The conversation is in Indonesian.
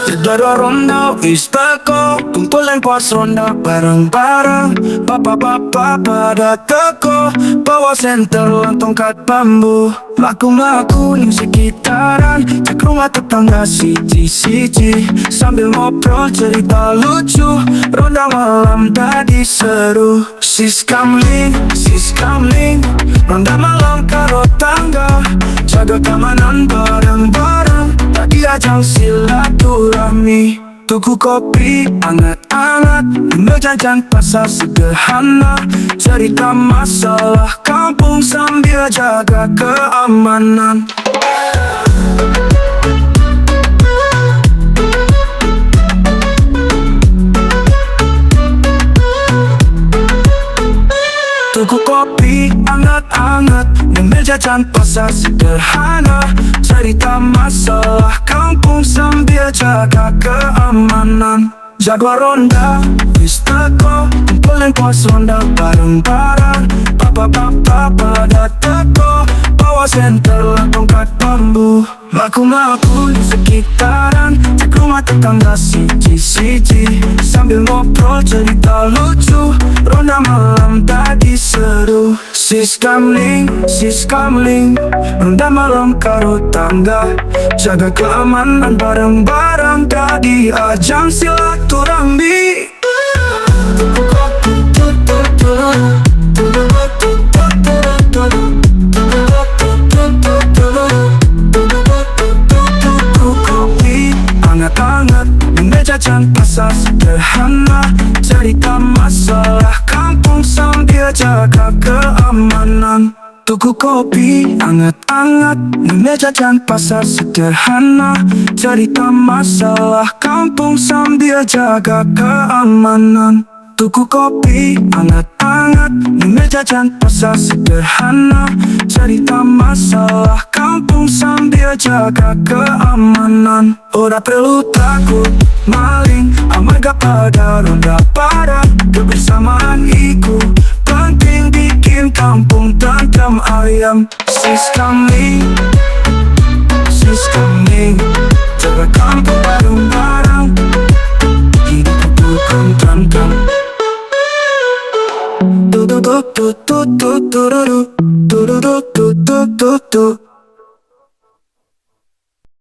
Dua ronda, wis teko, kumpulin pos ronda bareng-bareng. Papa pada teko, bawa senter lan tongkat bambu. Laku-laku ning sekitaran, cek rumah tetangga siji-siji. Sambil ngobrol cerita lucu, ronda malam tadi seru. Sis kamling, ronda malam karo tangga. Jaga keamanan bareng-bareng, tadi ajang silaturahmi. Tuku kopi anget-anget, jajan pasar sederhana. Cerita masalah kampung sambil jaga keamanan. Tuku kopi anget-anget, jajan pasar sederhana. Cerita masalah kampung sambil jaga keamanan. Jaga ronda, wis teko, kumpulin pos ronda bareng-bareng. Papa pada teko, bawa senter lan tongkat bambu. Laku-laku di sekitaran, cek rumah tetangga siji-siji. Sambil ngobrol cerita lucu, ronda malam tadi seru. Sis kamling, ronda malam karo tangga. Jaga keamanan bareng-bareng, tadi ajang silaturahmi. Kopi anget-anget, jajan pasar sederhana. Cerita masalah kampung sambil jaga keamanan. Tuku kopi anget-anget, jajan pasar sederhana. Cerita masalah kampung sambil jaga keamanan. Tuku kopi anget-anget, jajan pasar sederhana. Cerita masalah kampung sambil jaga keamanan. Ora perlu takut maling, amarga pada ronda parah. Kebersamaan iku penting, bikin kampung tantrum ayam. Sis kamling, jaga kampung bareng-bareng. Hidup bukan tantrum. Tu tu tu tu tu tu tu tu tu tu tu tu tu tu.